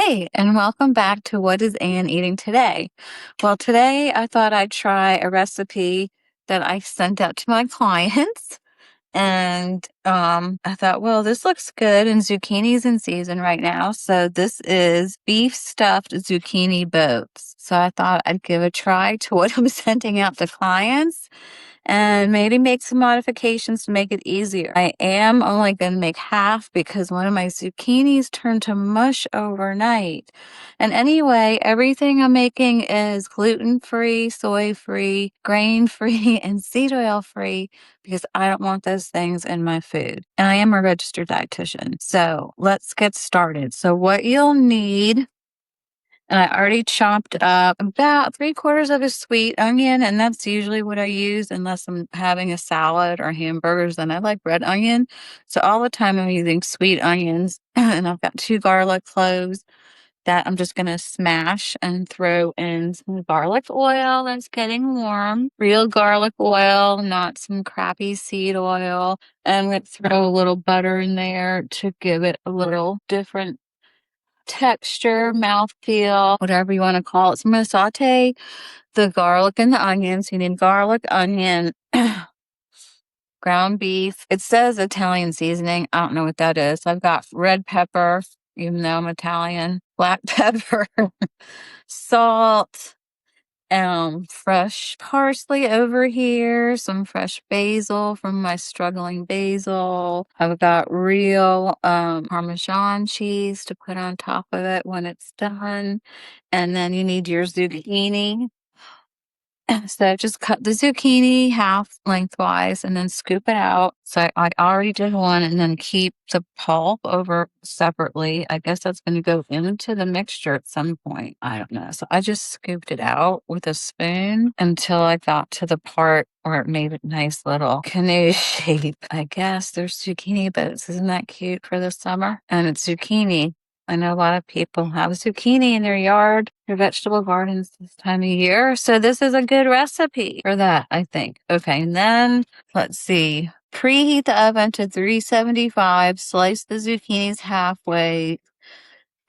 Hey, and welcome back to What is Anne Eating Today? Well, today I thought I'd try a recipe that I sent out to my clients. And I thought, well, this looks good, and zucchini's in season right now. So this is beef stuffed zucchini boats. So I thought I'd give a try to what I'm sending out to clients and maybe make some modifications to make it easier. I am only going to make half because one of my zucchinis turned to mush overnight. And anyway, everything I'm making is gluten-free, soy-free, grain-free, and seed oil-free because I don't want those things in my food. And I am a registered dietitian. So let's get started. So what you'll need, and I already chopped up about 3/4 of a sweet onion, and that's usually what I use unless I'm having a salad or hamburgers, and I like red onion. So all the time I'm using sweet onions, and I've got 2 garlic cloves that I'm just going to smash and throw in some garlic oil that's getting warm. Real garlic oil, not some crappy seed oil. And I'm going to throw a little butter in there to give it a little different texture, mouthfeel, whatever you want to call it. So I'm going to saute the garlic and the onions. You need garlic, onion, ground beef. It says Italian seasoning. I don't know what that is. I've got red pepper, even though I'm Italian, black pepper, salt, fresh parsley over here, some fresh basil from my struggling basil. I've got real Parmesan cheese to put on top of it when it's done. And then you need your zucchini. So just cut the zucchini half lengthwise and then scoop it out. So I already did one, and then keep the pulp over separately. I guess that's going to go into the mixture at some point. I don't know. So I just scooped it out with a spoon until I got to the part where it made a nice little canoe shape. I guess there's zucchini boats. Isn't that cute for the summer? And it's zucchini. I know a lot of people have zucchini in their yard, their vegetable gardens this time of year. So this is a good recipe for that, I think. Okay, and then let's see. Preheat the oven to 375. Slice the zucchinis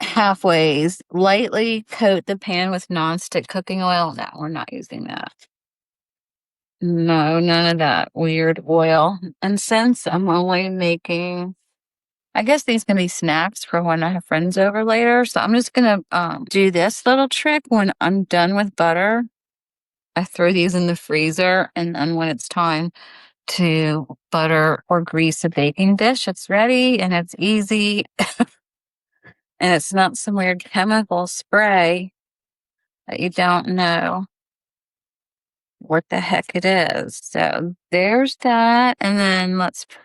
halfways. Lightly coat the pan with nonstick cooking oil. No, we're not using that. No, none of that weird oil. And since I'm only making, I guess these can be snacks for when I have friends over later. So I'm just going to do this little trick. When I'm done with butter, I throw these in the freezer. And then when it's time to butter or grease a baking dish, it's ready and it's easy. And it's not some weird chemical spray that you don't know what the heck it is. So there's that. And then let's put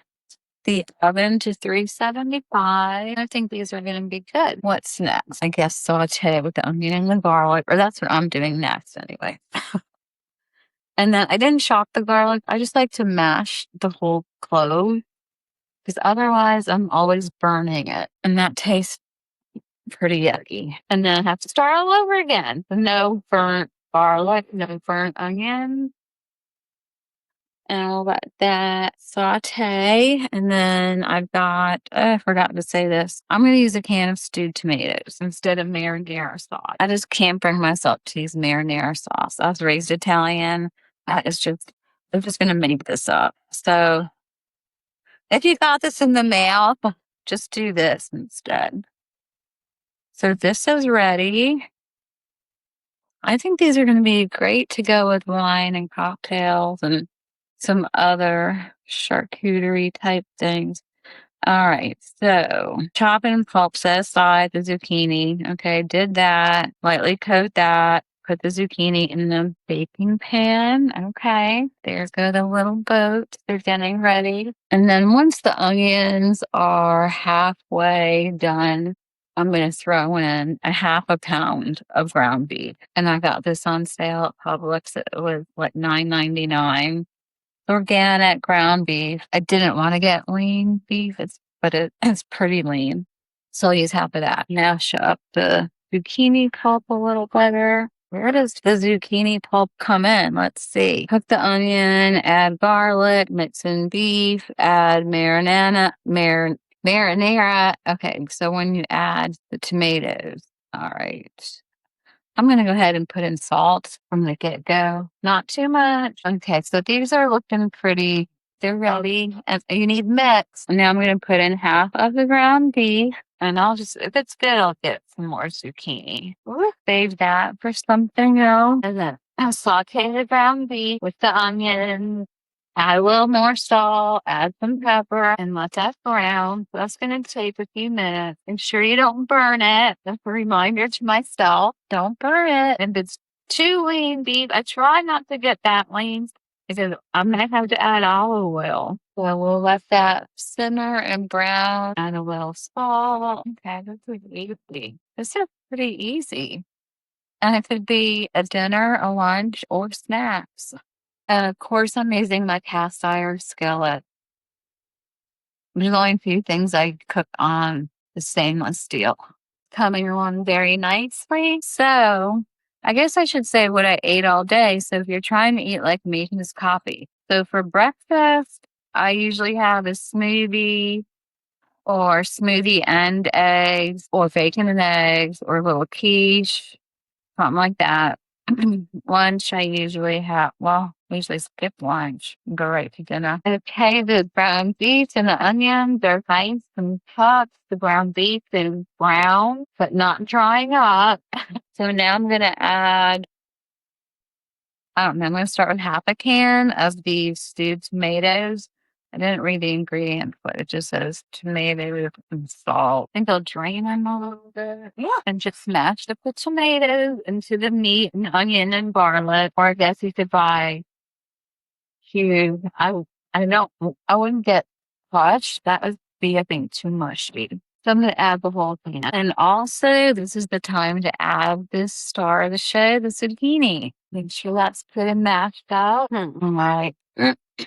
the oven to 375. I think these are going to be good. What's next? I guess saute with the onion and the garlic, or that's what I'm doing next anyway. And then I didn't chop the garlic. I just like to mash the whole clove because otherwise I'm always burning it, and that tastes pretty yucky. And then I have to start all over again. No burnt garlic, no burnt onion. And I'll let that saute. And then I've got, I forgot to say this. I'm going to use a can of stewed tomatoes instead of marinara sauce. I just can't bring myself to use marinara sauce. I was raised Italian. I'm just going to make this up. So if you got this in the mail, just do this instead. So this is ready. I think these are going to be great to go with wine and cocktails and some other charcuterie type things. All right, so chop and pulp, set aside the zucchini. Okay, did that. Lightly coat that. Put the zucchini in the baking pan. Okay, there go the little boats. They're getting ready. And then once the onions are halfway done, I'm going to throw in a 1/2 pound of ground beef. And I got this on sale at Publix. It was like $9.99. Organic ground beef. I didn't want to get lean beef, but it's pretty lean. So I'll use 1/2 of that. Mash up the zucchini pulp a little better. Where does the zucchini pulp come in? Let's see. Cook the onion, add garlic, mix in beef, add marinara. Okay, so when you add the tomatoes, All right. I'm going to go ahead and put in salt from the get-go. Not too much. Okay, so these are looking pretty. They're ready. And you need mix. And now I'm going to put in half of the ground beef. And I'll just, if it's good, I'll get some more zucchini. Save that for something else. And then I'll saute the ground beef with the onions. Add a little more salt, add some pepper, and let that brown. That's going to take a few minutes. Make sure you don't burn it. That's a reminder to myself. Don't burn it. If it's too lean beef, I try not to get that lean because I'm going to have to add olive oil. So we'll let that simmer and brown. Add a little salt. Okay, that's pretty easy. This is pretty easy. And it could be a dinner, a lunch, or snacks. And of course, I'm using my cast iron skillet. There's only a few things I cook on the stainless steel. Coming along very nicely. So I guess I should say what I ate all day. So if you're trying to eat like me, just copy. So for breakfast, I usually have a smoothie or smoothie and eggs or bacon and eggs or a little quiche, something like that. Lunch, I usually usually skip lunch and go right to dinner. Okay, the ground beef and the onions, they're nice and chopped. The ground beef is brown, but not drying up. So now I'm going to add, I don't know, I'm going to start with half a can of these stewed tomatoes. I didn't read the ingredients, but it just says tomatoes and salt. I think I'll drain them a little bit. Yeah. And just smash the tomatoes into the meat and onion and garlic. Or I guess you could buy cubes. I wouldn't get crushed. That would be, I think, too mushy. So I'm going to add the whole thing. And also, this is the time to add this star of the show, the zucchini. Make sure that's good and mashed out. All right.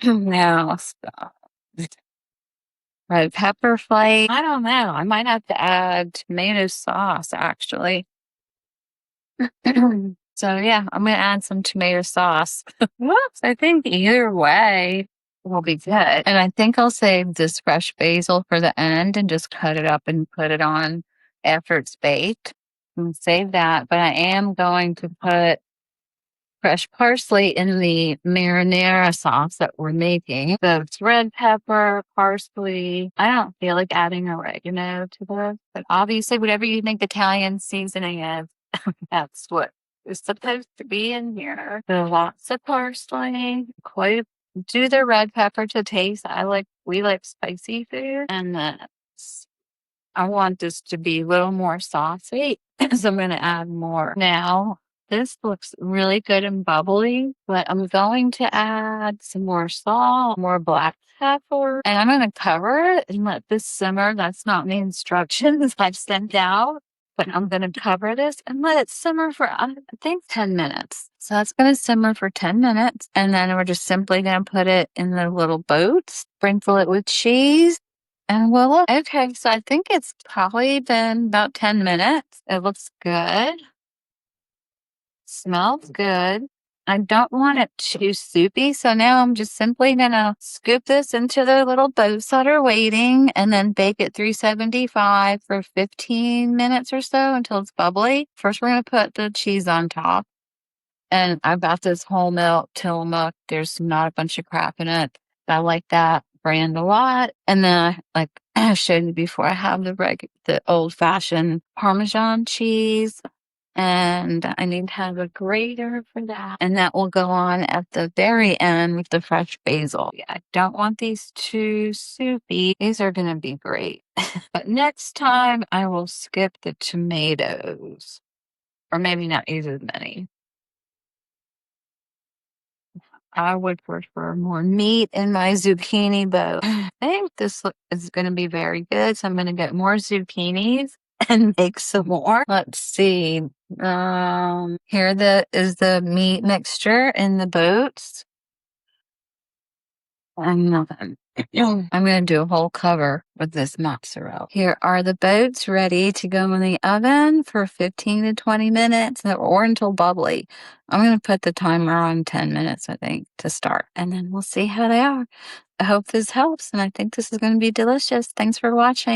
Now, stop. Red pepper flake. I don't know. I might have to add tomato sauce, actually. So, yeah, I'm going to add some tomato sauce. Whoops. I think either way will be good. And I think I'll save this fresh basil for the end and just cut it up and put it on after it's baked. And save that. But I am going to put fresh parsley in the marinara sauce that we're making. So it's red pepper, parsley. I don't feel like adding oregano to this, but obviously whatever you think Italian seasoning is, that's what is supposed to be in here. So lots of parsley, do the red pepper to taste. We like spicy food, and then I want this to be a little more saucy, so I'm going to add more. Now, this looks really good and bubbly, but I'm going to add some more salt, more black pepper, and I'm going to cover it and let this simmer. That's not the instructions I've sent out, but I'm going to cover this and let it simmer for, I think, 10 minutes. So it's going to simmer for 10 minutes, and then we're just simply going to put it in the little boats, sprinkle it with cheese, and voila. Okay, so I think it's probably been about 10 minutes. It looks good. Smells good. I don't want it too soupy, so now I'm just simply gonna scoop this into the little boats that are waiting and then bake at 375 for 15 minutes or so until it's bubbly. First, we're gonna put the cheese on top. And I got this whole milk Tillamook. There's not a bunch of crap in it. I like that brand a lot. And then, like I showed you before, I have the old-fashioned Parmesan cheese. And I need to have a grater for that. And that will go on at the very end with the fresh basil. Yeah, I don't want these too soupy. These are going to be great. But next time I will skip the tomatoes. Or maybe not use as many. I would prefer more meat in my zucchini bowl. I think this is going to be very good. So I'm going to get more zucchinis and make some more. Let's see. Here is the meat mixture in the boats. I'm going to do a whole cover with this mozzarella. Here are the boats ready to go in the oven for 15 to 20 minutes or until bubbly. I'm going to put the timer on 10 minutes, I think, to start. And then we'll see how they are. I hope this helps, and I think this is going to be delicious. Thanks for watching.